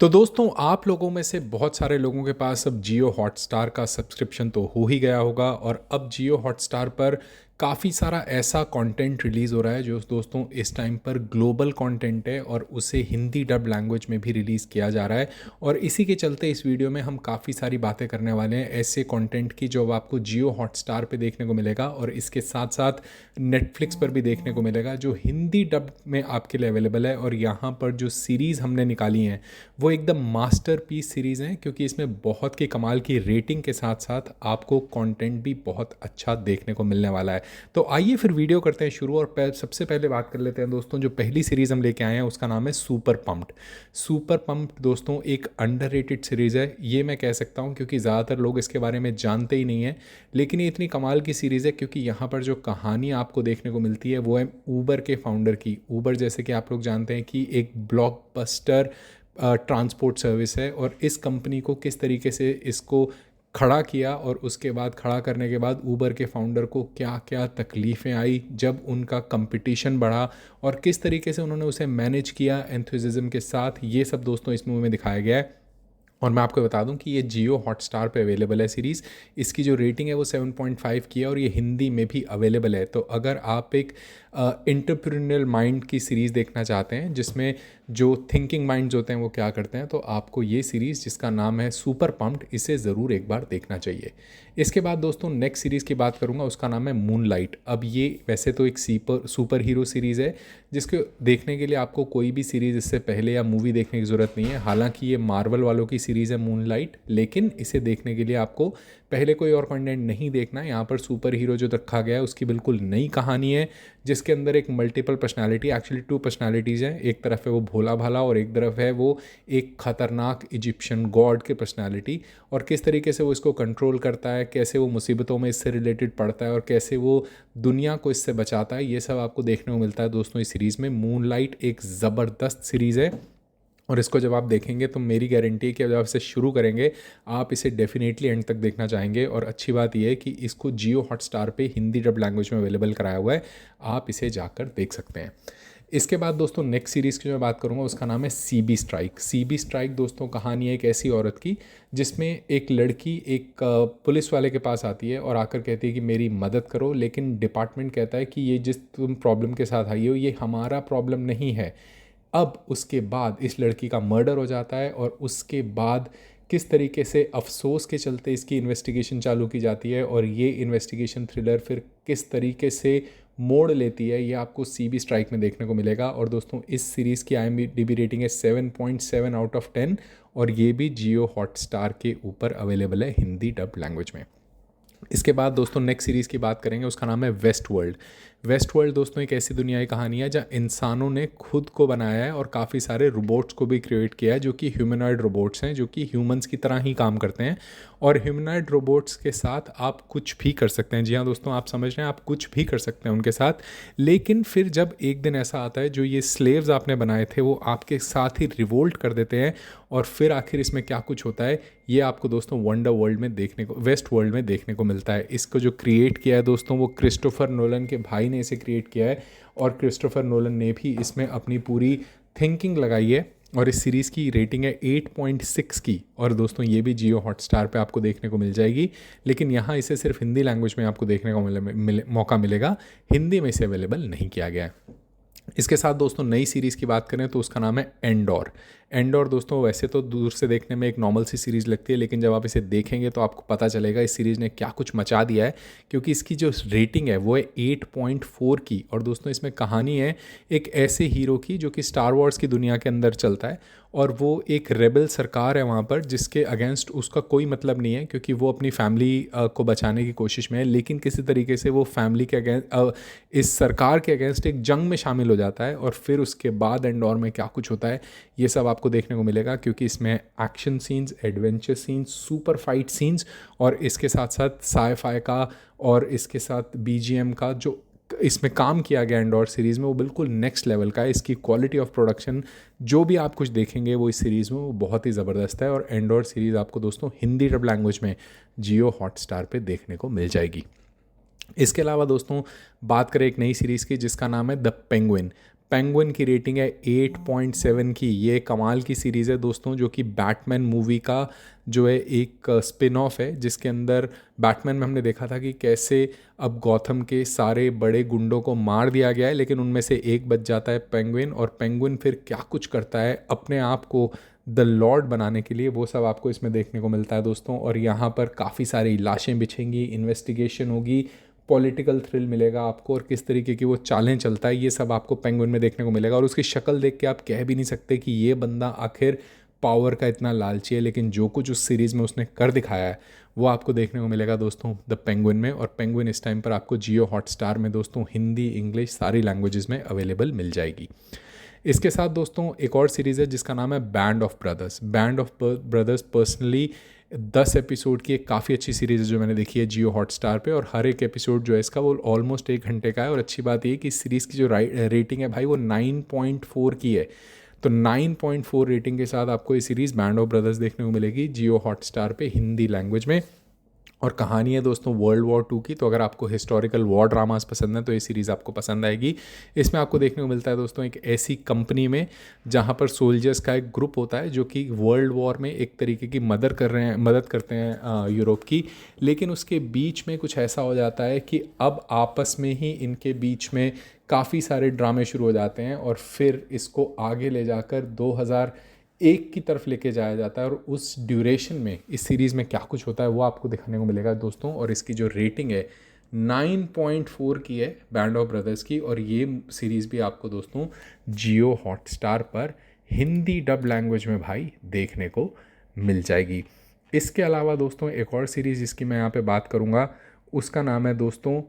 तो दोस्तों आप लोगों में से बहुत सारे लोगों के पास अब जियो हॉटस्टार का सब्सक्रिप्शन तो हो ही गया होगा और अब जियो हॉटस्टार पर काफ़ी सारा ऐसा कंटेंट रिलीज़ हो रहा है जो दोस्तों इस टाइम पर ग्लोबल कंटेंट है और उसे हिंदी डब लैंग्वेज में भी रिलीज़ किया जा रहा है। और इसी के चलते इस वीडियो में हम काफ़ी सारी बातें करने वाले हैं ऐसे कंटेंट की जो अब आपको जियो हॉटस्टार पे देखने को मिलेगा और इसके साथ साथ नेटफ्लिक्स पर भी देखने को मिलेगा जो हिंदी डब में आपके लिए अवेलेबल है। और यहाँ पर जो सीरीज़ हमने निकाली हैं वो एकदम मास्टरपीस सीरीज़ हैं क्योंकि इसमें बहुत की कमाल की रेटिंग के साथ साथ आपको कंटेंट भी बहुत अच्छा देखने को मिलने वाला है। तो आइए फिर वीडियो करते हैं शुरू और सबसे पहले बात कर लेते हैं दोस्तों। जो पहली सीरीज़ हम लेके आए हैं उसका नाम है सुपर पम्प्ड। सुपर पम्प्ड दोस्तों एक अंडररेटेड सीरीज़ है, ये मैं कह सकता हूँ क्योंकि ज़्यादातर लोग इसके बारे में जानते ही नहीं हैं। लेकिन ये इतनी कमाल की सीरीज़ है क्योंकि यहाँ पर जो कहानी आपको देखने को मिलती है वो है ऊबर के फाउंडर की। ऊबर जैसे कि आप लोग जानते हैं कि एक ब्लॉकबस्टर ट्रांसपोर्ट सर्विस है और इस कंपनी को किस तरीके से इसको खड़ा किया और उसके बाद खड़ा करने के बाद ऊबर के फाउंडर को क्या क्या तकलीफ़ें आई जब उनका कंपटीशन बढ़ा और किस तरीके से उन्होंने उसे मैनेज किया एंथुसिज्म के साथ, ये सब दोस्तों इस मूवी में दिखाया गया है। और मैं आपको बता दूं कि ये जियो हॉटस्टार पे अवेलेबल है सीरीज़। इसकी जो रेटिंग है वो 7.5 की है और ये हिंदी में भी अवेलेबल है। तो अगर आप एक एंटरप्रेन्योरल माइंड की सीरीज़ देखना चाहते हैं जिसमें जो थिंकिंग माइंड्स होते हैं वो क्या करते हैं, तो आपको ये सीरीज़ जिसका नाम है सुपर पम्प्ड, इसे ज़रूर एक बार देखना चाहिए। इसके बाद दोस्तों नेक्स्ट सीरीज़ की बात करूँगा, उसका नाम है मूनलाइट। अब ये वैसे तो एक सुपर हीरो सीरीज़ है जिसके देखने के लिए आपको कोई भी सीरीज़ इससे पहले या मूवी देखने की ज़रूरत नहीं है। हालांकि ये मार्वल वालों की सीरीज़ है मूनलाइट, लेकिन इसे देखने के लिए आपको पहले कोई और कंटेंट नहीं देखना है। यहाँ पर सुपर हीरो जो रखा गया है उसकी बिल्कुल नई कहानी है जिसके अंदर एक मल्टीपल पर्सनालिटी, एक्चुअली 2 पर्सनालिटीज़ हैं। एक तरफ है वो भोला भाला और एक तरफ है वो एक खतरनाक इजिप्शियन गॉड की पर्सनालिटी। और किस तरीके से वो इसको कंट्रोल करता है, कैसे वो मुसीबतों में इससे रिलेटेड पड़ता है और कैसे वो दुनिया को इससे बचाता है, ये सब आपको देखने को मिलता है दोस्तों इस सीरीज़ में। मूनलाइट एक ज़बरदस्त सीरीज़ है और इसको जब आप देखेंगे तो मेरी गारंटी है कि जब आप इसे शुरू करेंगे आप इसे डेफिनेटली एंड तक देखना चाहेंगे। और अच्छी बात यह है कि इसको जियो हॉटस्टार पे हिंदी डब लैंग्वेज में अवेलेबल कराया हुआ है, आप इसे जाकर देख सकते हैं। इसके बाद दोस्तों नेक्स्ट सीरीज़ की जो मैं बात करूंगा उसका नाम है सीबी स्ट्राइक। सीबी स्ट्राइक दोस्तों कहानी है एक ऐसी औरत की जिसमें एक लड़की एक पुलिस वाले के पास आती है और आकर कहती है कि मेरी मदद करो, लेकिन डिपार्टमेंट कहता है कि ये जिस तुम प्रॉब्लम के साथ आई हो ये हमारा प्रॉब्लम नहीं है। अब उसके बाद इस लड़की का मर्डर हो जाता है और उसके बाद किस तरीके से अफसोस के चलते इसकी इन्वेस्टिगेशन चालू की जाती है और ये इन्वेस्टिगेशन थ्रिलर फिर किस तरीके से मोड़ लेती है, ये आपको सीबी स्ट्राइक में देखने को मिलेगा। और दोस्तों इस सीरीज़ की IMDb रेटिंग है 7.7 आउट ऑफ 10 और ये भी जियो हॉटस्टार के ऊपर अवेलेबल है हिंदी डब लैंग्वेज में। इसके बाद दोस्तों नेक्स्ट सीरीज़ की बात करेंगे, उसका नाम है वेस्ट वर्ल्ड। वेस्ट वर्ल्ड दोस्तों एक ऐसी दुनिया की कहानी है जहाँ इंसानों ने खुद को बनाया है और काफ़ी सारे रोबोट्स को भी क्रिएट किया है जो कि ह्यूमनॉइड रोबोट्स हैं, जो कि ह्यूमंस की तरह ही काम करते हैं। और ह्यूमनॉइड रोबोट्स के साथ आप कुछ भी कर सकते हैं। जी हाँ दोस्तों, आप समझ रहे हैं, आप कुछ भी कर सकते हैं उनके साथ। लेकिन फिर जब एक दिन ऐसा आता है जो ये स्लेव्स आपने बनाए थे वो आपके साथ ही रिवोल्ट कर देते हैं और फिर आखिर इसमें क्या कुछ होता है ये आपको दोस्तों वंडर वर्ल्ड में देखने को, वेस्ट वर्ल्ड में देखने को मिलता है। इसको जो क्रिएट किया है दोस्तों वो क्रिस्टोफर नोलन के भाई ने इसे क्रिएट किया है और क्रिस्टोफर नोलन ने भी इसमें अपनी पूरी थिंकिंग लगाई है। और इस सीरीज़ की रेटिंग है 8.6 की और दोस्तों ये भी जियो हॉटस्टार पे आपको देखने को मिल जाएगी। लेकिन यहाँ इसे सिर्फ हिंदी लैंग्वेज में आपको देखने को मौका मिलेगा, हिंदी में इसे अवेलेबल नहीं किया गया है। इसके साथ दोस्तों नई सीरीज़ की बात करें तो उसका नाम है एंडोर। एंडोर दोस्तों वैसे तो दूर से देखने में एक नॉर्मल सी सीरीज़ लगती है, लेकिन जब आप इसे देखेंगे तो आपको पता चलेगा इस सीरीज़ ने क्या कुछ मचा दिया है क्योंकि इसकी जो रेटिंग है वो है 8.4 की। और दोस्तों इसमें कहानी है एक ऐसे हीरो की जो कि स्टार वॉर्स की दुनिया के अंदर चलता है और वो एक रेबल सरकार है वहाँ पर जिसके अगेंस्ट उसका कोई मतलब नहीं है क्योंकि वो अपनी फैमिली को बचाने की कोशिश में है। लेकिन किसी तरीके से वो फैमिली के अगेंस्ट, इस सरकार के अगेंस्ट एक जंग में शामिल हो जाता है और फिर उसके बाद एंडोर में क्या कुछ होता है ये सब आपको देखने को मिलेगा क्योंकि इसमें action scenes, adventure scenes, super fight scenes और इसके साथ साथ साई-फाई का और इसके साथ BGM का जो इसमें काम किया गया एंडोर सीरीज़ में वो बिल्कुल नेक्स्ट लेवल का है। इसकी क्वालिटी ऑफ प्रोडक्शन जो भी आप कुछ देखेंगे वो इस सीरीज़ में वो बहुत ही ज़बरदस्त है और एंडोर सीरीज़ आपको दोस्तों हिंदी डब लैंग्वेज में जियो हॉटस्टार पे देखने को मिल जाएगी। इसके अलावा दोस्तों बात करें एक नई सीरीज़ की जिसका नाम है द पेंगुइन। पेंगुइन की रेटिंग है 8.7 की। ये कमाल की सीरीज़ है दोस्तों, जो कि बैटमैन मूवी का जो है एक स्पिन ऑफ है, जिसके अंदर बैटमैन में हमने देखा था कि कैसे अब गॉथम के सारे बड़े गुंडों को मार दिया गया है, लेकिन उनमें से एक बच जाता है पेंगुइन, और पेंगुइन फिर क्या कुछ करता है अपने आप को द लॉर्ड बनाने के लिए, वो सब आपको इसमें देखने को मिलता है दोस्तों। और यहाँ पर काफ़ी सारी लाशें बिछेंगी, इन्वेस्टिगेशन होगी, पॉलिटिकल थ्रिल मिलेगा आपको, और किस तरीके की वो चालें चलता है ये सब आपको पेंगुइन में देखने को मिलेगा। और उसकी शक्ल देख के आप कह भी नहीं सकते कि ये बंदा आखिर पावर का इतना लालची है, लेकिन जो कुछ उस सीरीज़ में उसने कर दिखाया है वो आपको देखने को मिलेगा दोस्तों द पेंगुइन में। और पेंगुइन इस टाइम पर आपको जियो हॉटस्टार में दोस्तों हिंदी, इंग्लिश सारी लैंग्वेजेस में अवेलेबल मिल जाएगी। इसके साथ दोस्तों एक और सीरीज़ है जिसका नाम है band of brothers. Band of brothers personally 10 episode की एक काफ़ी अच्छी सीरीज़ है जो मैंने देखी है जियो हॉटस्टार पे, और हर एक एपिसोड जो है इसका वो ऑलमोस्ट 1 घंटे का है। और अच्छी बात ये कि इस सीरीज़ की जो रेटिंग है भाई वो 9.4 की है। तो 9.4 रेटिंग के साथ आपको ये सीरीज़ बैंड ऑफ ब्रदर्स देखने को मिलेगी जियो हॉटस्टार पे हिंदी लैंग्वेज में। और कहानी है दोस्तों वर्ल्ड वॉर 2 की, तो अगर आपको हिस्टोरिकल वॉर ड्रामास पसंद है तो ये सीरीज़ आपको पसंद आएगी। इसमें आपको देखने को मिलता है दोस्तों एक ऐसी कंपनी में जहाँ पर सोल्जर्स का एक ग्रुप होता है जो कि वर्ल्ड वॉर में एक तरीके की मदद करते हैं यूरोप की, लेकिन उसके बीच में कुछ ऐसा हो जाता है कि अब आपस में ही इनके बीच में काफ़ी सारे ड्रामे शुरू हो जाते हैं, और फिर इसको आगे ले जाकर 2001 की तरफ लेके जाया जाता है। और उस ड्यूरेशन में इस सीरीज़ में क्या कुछ होता है वो आपको दिखाने को मिलेगा दोस्तों। और इसकी जो रेटिंग है 9.4 की है बैंड ऑफ ब्रदर्स की, और ये सीरीज़ भी आपको दोस्तों जियो हॉटस्टार पर हिंदी डब लैंग्वेज में भाई देखने को मिल जाएगी। इसके अलावा दोस्तों एक और सीरीज़ जिसकी मैं यहाँ पे बात करूँगा उसका नाम है दोस्तों,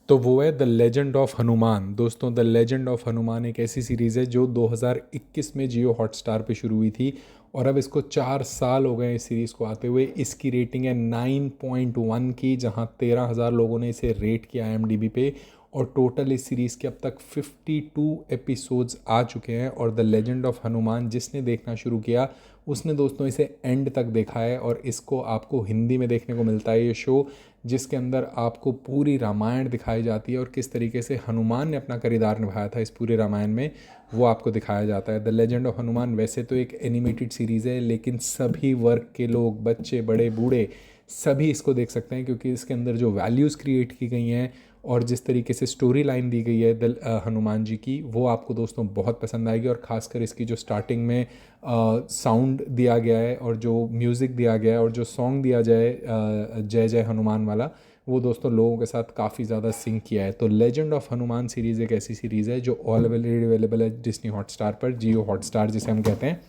तो वो है द लेजेंड ऑफ हनुमान। दोस्तों द लेजेंड ऑफ हनुमान एक ऐसी सीरीज़ है जो 2021 में जियो हॉटस्टार पे शुरू हुई थी, और अब इसको 4 साल हो गए इस सीरीज़ को आते हुए। इसकी रेटिंग है 9.1 की, जहां 13,000 लोगों ने इसे रेट किया IMDb पे, और टोटल इस सीरीज़ के अब तक 52 एपिसोड्स आ चुके हैं। और द लेजेंड ऑफ हनुमान जिसने देखना शुरू किया उसने दोस्तों इसे एंड तक देखा है, और इसको आपको हिंदी में देखने को मिलता है ये शो, जिसके अंदर आपको पूरी रामायण दिखाई जाती है और किस तरीके से हनुमान ने अपना किरदार निभाया था इस पूरे रामायण में वो आपको दिखाया जाता है। द लेजेंड ऑफ हनुमान वैसे तो एक एनिमेटेड सीरीज़ है, लेकिन सभी वर्ग के लोग, बच्चे बड़े बूढ़े सभी इसको देख सकते हैं, क्योंकि इसके अंदर जो वैल्यूज़ क्रिएट की गई हैं और जिस तरीके से स्टोरी लाइन दी गई है हनुमान जी की, वो आपको दोस्तों बहुत पसंद आएगी। और ख़ासकर इसकी जो स्टार्टिंग में साउंड दिया गया है और जो म्यूज़िक दिया गया है और जो सॉन्ग दिया जाए जय जय हनुमान वाला, वो दोस्तों लोगों के साथ काफ़ी ज़्यादा सिंक किया है। तो लेजेंड ऑफ हनुमान सीरीज़ एक ऐसी सीरीज़ है जो ऑलरेडी अवेलेबल है डिस्नी हॉटस्टार पर, जियो हॉटस्टार जिसे हम कहते हैं,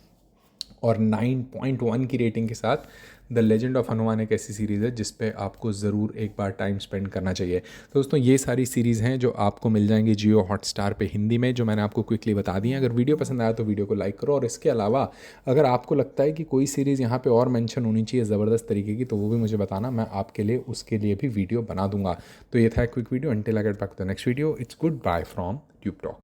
और 9.1 की रेटिंग के साथ द लेजेंड ऑफ हनुमान एक ऐसी सीरीज़ है जिस पे आपको ज़रूर एक बार टाइम स्पेंड करना चाहिए। तो दोस्तों ये सारी सीरीज़ हैं जो आपको मिल जाएंगी जियो हॉटस्टार पे हिंदी में, जो मैंने आपको क्विकली बता दी हैं। अगर वीडियो पसंद आया तो वीडियो को लाइक करो, और इसके अलावा अगर आपको लगता है कि कोई सीरीज़ यहाँ पे और मेंशन होनी चाहिए ज़बरदस्त तरीके की, तो वो भी मुझे बताना, मैं आपके लिए उसके लिए भी वीडियो बना दूंगा। तो ये था quick video. Until I get back to the next video, it's goodbye from Tube talk.